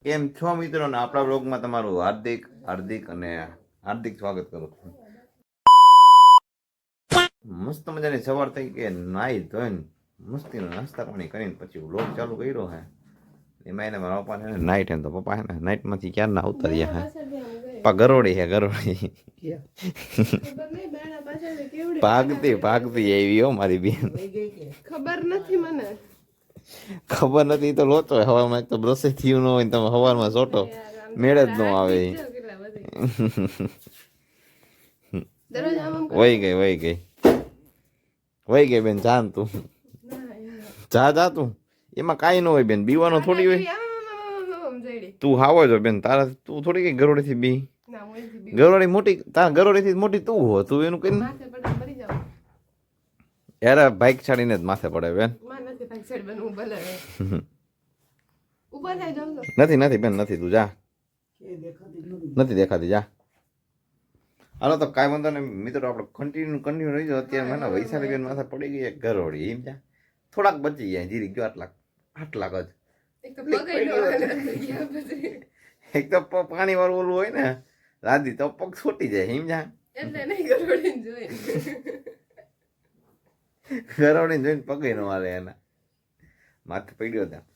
કેમ છો મિત્રો ને આપણા બ્લોગમાં તમારું હાર્દિક હાર્દિક સ્વાગત કરું છું. મસ્ત મજાની સવાર થઈ કે નાઈ ધોઈને મસ્તીનો નાસ્તા પાણી કરીને પછી બ્લોગ ચાલુ કર્યો હે. એમાં એને મારા પપ્પાને નાઈટ હે તો પપ્પા હે ને નાઈટમાંથી ક્યારના ઉતર્યા હે. પા ગરોડી હે ગરોડી ભાગતી એવી હો મારી બેન. ખબર નથી તો લોચો હવામાં એક તો બ્રશ થયું ન હોય ને તમે હવારમાં સોટો મેળ જ ન આવે. વહી ગઈ બેન જાન તું જા તું એમાં કાંઈ ન હોય બેન બીવાનું થોડી હોય. તું હાવો છો બેન તારા તું થોડી કઈ ગરોડી થી બી ગરોડી મોટી તારા ગરોડી થી મોટી તું હો તું એનું કઈ યાર બાઇક છાડીને જ માથે પડે બેન. નથી બેન નથી તું જા નથી દેખાતી જા. હાલો તો કાંઈ વાંધો નહીં મિત્રો આપણે કન્ટિન્યુ રહી જાવ. અત્યારે મને વૈશાલી બેન માથે પડી ગઈ એક ગરોડી એમ જા થોડાક બચી જાય જીરી ગયો આટલાક જ. એક તો પાણી વાળું ઓલું હોય ને રાધી તો પગ છોટી જાય એમ જા. ગરોડી જોઈને પગે નો હાલે એના માથે પડ્યો ત્યાં.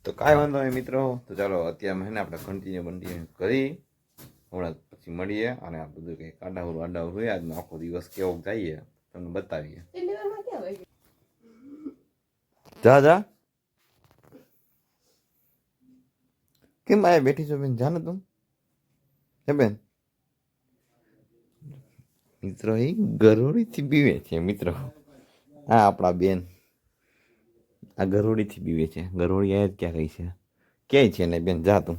તો કાંઈ વાંધો નહીં મિત્રો. તો ચાલો અત્યારે એને આપણે કન્ટિન્યુ કરી હમણાં પછી મળીએ અને આ બધું કંઈક આડાવરું હોય આજનો આખો દિવસ કેવો જઈએ તમને બતાવીએ. જા કેમ આયા બેઠી છો બેન જાને તું હે બેન. મિત્રો એ ગરોડીથી બીવે છે મિત્રો. હા આપણા બેન આ ગરોડીથી બીવે છે. ગરોડી આ ક્યાં ગઈ છે ક્યાંય છે ને બેન જા તું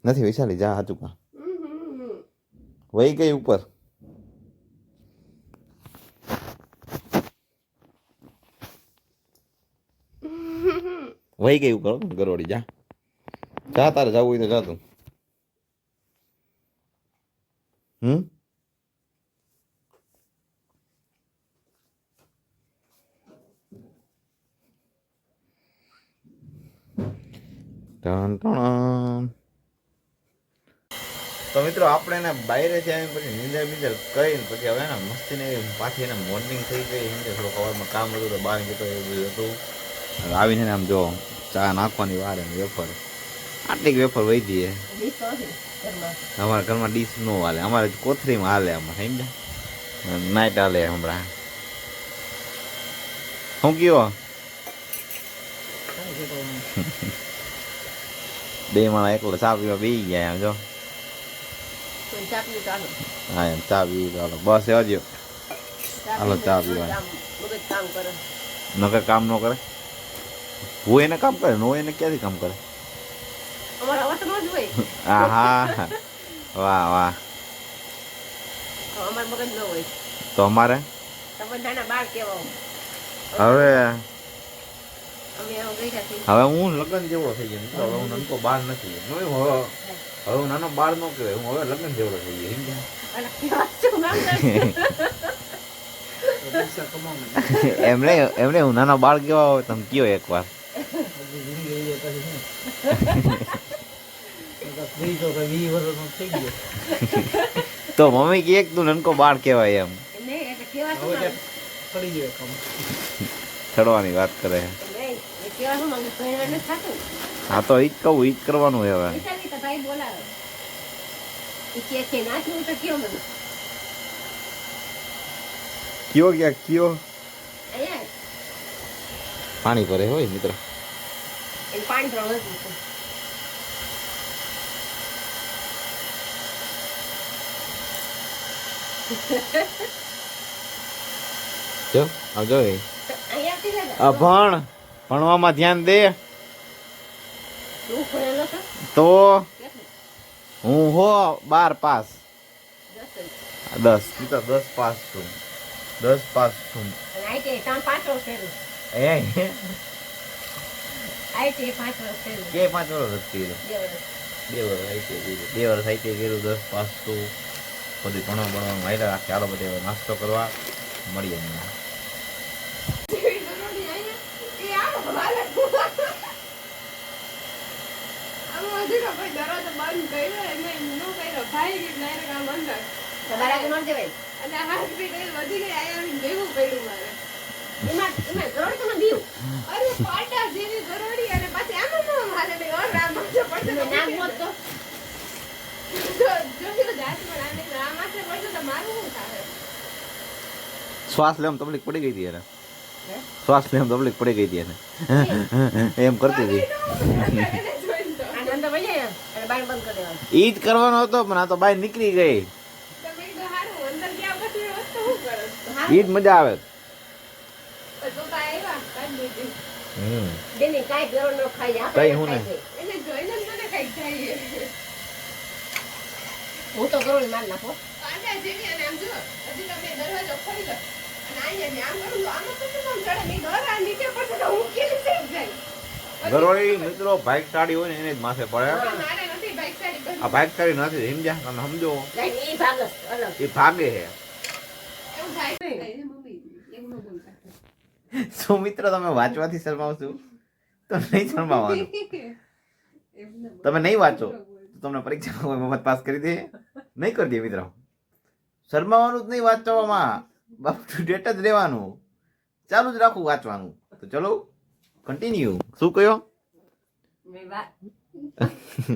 નથી વૈશાલી જા હાચું કા વહી ગઈ ઉપર. વહી ગઈ ઉપર ગરોડી જા તારે જવું હોય તો જા તું. તો મિત્રો આપણે એને બહારે ત્યાં પછી નીંદર બીંદર કરીને પછી હવે ને મસ્તી ને પાછી એને મોર્નિંગ થઈ ગઈ સમજે થોડું સવારમાં કામ હતું તો બહાર જતો એવું બધું હતું. આવીને આમ જો ચા નાખવાની વાર એમ વેફર આટલી વેફર વહી જઈએ. અમારા ઘરમાં ડીશ નો હાલે અમારે કોથરીમાં હાલે આમાં સમજ્યા નાઈટ હાલે હમણાં. શું કયો બે માણા એકલો ચા પીવા બેસી ગયા એમ જો. હા એમ ચા પીવું ચાલો બસ આવજો હાલો ચા પીવા. નકર કામ ન કરે હું એને કામ કરે નો એને ક્યાંથી કામ કરે. હા હા વાહ તો અમારે હવે હું લગ્ન જેવડો થઈ ગયો મિત્રો. હવે હું નાનો બાળ નથી હવે હું નાનો બાળ નો કહેવાય હું હવે લગ્ન જેવડો થઈ ગયો. એમને હું નાનો બાળ કેવા હોય તમે કયો એક વાર. તો મમ્મી કે તું નાનકો બાળ કેવાય એમ ચડવાની વાત કરે. હા તો ઈ જ કહું ઈ જ કરવાનું હવે. કયો ક્યાં કયો પાણી ભરે હોય મિત્ર. જો આવજો ભણવામાં ધ્યાન દે. તો હું હો 12 પાસ 10 પાસ છું 10 પાસ છું. કે 5 વર્ષ હતી 2 વર્ષ આઈટી કર્યું 10 પાસ છું. બધી ભણવાનું હાલ્યા ચાલો બધે નાસ્તો કરવા મળીએ. કોઈ દરવાજો બંધ કર્યો એને નો કર્યો ભાઈ ગઈ ડાયરેક્ટ આમ અંદર તમારા કે ન દેવાય અને હાથ પીટ એ વધી ગઈ આયા આવીને ભેગું પડ્યું મારે એમાં ગરોળી તમે બીવ અરે પાટા જેવી ગરોળી અને પછી આમ હાલે ને ઓર રામ માથે પડશે તો નામ મોત તો જો જાત પર આને રામ માથે પડશે તો મારું શું થાય શ્વાસ લેવામાં તકલીફ પડી ગઈ હતી એને શ્વાસ લેવામાં તકલીફ પડી ગઈ હતી એને એમ કરતી હતી એને જોઈને તો આ અંદર વહી જાય અને બાર બંધ કરી દેવાનું ઈ જ કરવાનો હતો પણ આ તો બહાર નીકળી ગઈ તમે તો હારું અંદર ગયા પછી એ વસ્તુ શું કરો ઈ જ મજા આવે તો તો આવ્યા કાઢી દીધી બેની કાંઈ ગરોળ ન ખાઈ જાય કઈ હું ને? એને જોઈને જ મને કઈક થાય હું તો ગરોળી માર નાખો પાટા જેવી અને આમ જો હજી તમે દરવાજો ખોલી લો અને અહીંયા આમ કરું તો આમાં તો શું ચડે નહીં ઘર આ નીચે પડશે તો હું કેવી થઈ જાય ગરોળી મિત્રો બાઇક સાડી હોય ને એને જ માથે પડે મારે નથી બાઈક સાડી કરી આ બાઇક સાડી નથી સમજ્યા તમે સમજો લાઈન ઈ ભાગસ અલગ એ ભાગે છે એવું થાય મમ્મી એવું ન બોલતા શું મિત્રો તમે વાંચવાથી શરમાવશો તો નહીં શરમાવાનું તમે નહીં વાંચો તો તમને પરીક્ષામાં મફત પાસ કરી દે નહીં કરી દે મિત્રો શરમાવાનું જ નહીં વાંચવામાં બાપ ટુ ડેટ જ રહેવાનું ચાલુ જ રાખવું વાંચવાનું તો ચલો કન્ટિન્યુ શું કયો મેં વાત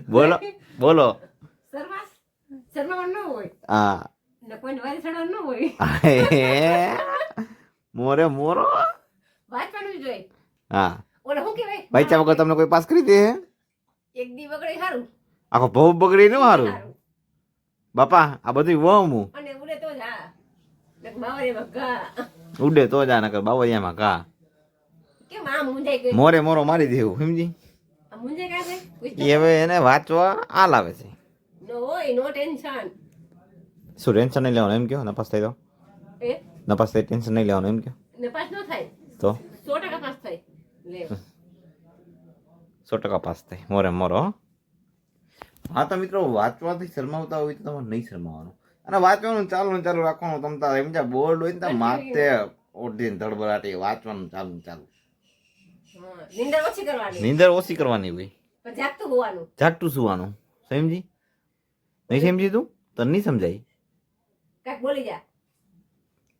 બોલો બોલો શર્મા ન હોય હા ને કોઈને વારી ચડવા ન હોય મોરે મોરો વાંચવાનું જ જોઈએ હા ઓલે શું કહેવાય પૈસા વગર તમને કોઈ પાસ કરી દે એક દી બગડે સારું આખો ભવ બગડી ન સારું બાપા આ બધું વહમું અને ઉડે તો જ હા ને બાવરીમાં ઘા ઉડે તો જ આ નકર બાવરિયામાં કા કેમ આમ મુંજાઈ ગઈ મોરે મોરો મારી દેવું સમજી આ મુંજાઈ ગયા છે એ હવે એને વાંચવા આલ આવે છે નો હોય નો ટેન્શન શું ટેન્શન નહીં લેવાનું એમ કહો નપાસ થઈ તો એ નપાસ થઈ ટેન્શન નહીં લેવાનું એમ કહો ને પાસ ન થાય તો 100% પાસ થાય લે 100% પાસ થાય મોરે મોરો હો. હા તો મિત્રો વાંચવાથી શરમાવતા હોય તો તમારે નહીં શરમાવાનું અને વાંચવાનું ચાલુ ને ચાલુ રાખવાનું તમ તારે એમ બોર્ડ હોય ને તો માથે ઓઢીને ધડબડાટી વાંચવાનું ચાલુ ને ચાલુ હા નીંદર ઓછી કરવાની નીંદર ઓછી કરવાની હોય પણ જાગતું હોવાનું જાગતું સુવાનું સમજી નહીં સમજી તું તને નહીં સમજાય કાંઈક બોલી જા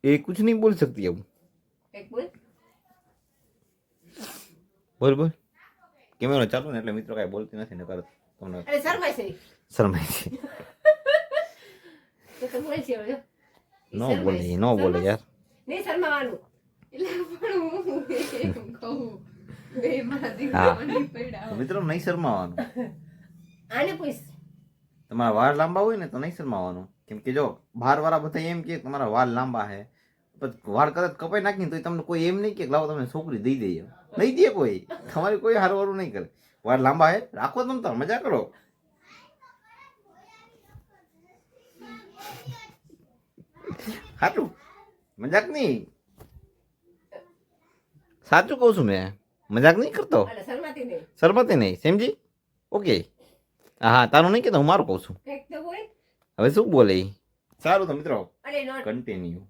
એ કુછ નહીં બોલ શકતી એવું કાંઈક બોલ બોલ બોલ કેમેરો ચાલુ ને એટલે મિત્રો કાંઈ બોલતી નથી ને કરત તમને અરે શરમાય છે શરમાય છે તો બોલ છે હવે ન બોલે ન બોલે યાર નહીં શરમાવાનું એટલે પણ હું એમ કહું બે મારા હા. દીકરાઓની પડ્યા તો મિત્રો નહીં શરમાવાનું આને પૂછ તમારા વાળ લાંબા હોય ને તો નહીં શરમાવાનું કેમ કે જો બહારવાળા બધા એમ કે તમારા વાળ લાંબા છે પછી વાળ કદાચ કપાઈ નાખીને તો તમને કોઈ એમ નહીં કે લાવો તમને છોકરી દઈ દઈએ નહીં દે કોઈ તમારે કોઈ હારવારું નહીં કરે વાળ લાંબા છે રાખો તમે તો મજા કરો સાચું મજાક નહીં સાચું કહું છું મેં મજાક નહીં કરતો એટલે શરમાતી નહીં શરમાતી નહીં સમજી ઓકે હા તારું નહીં કહેતો હું મારું કહું છું કંઈક તો બોલ હવે શું બોલે ઈ? સારું તો મિત્રો અરે નો કન્ટિન્યુ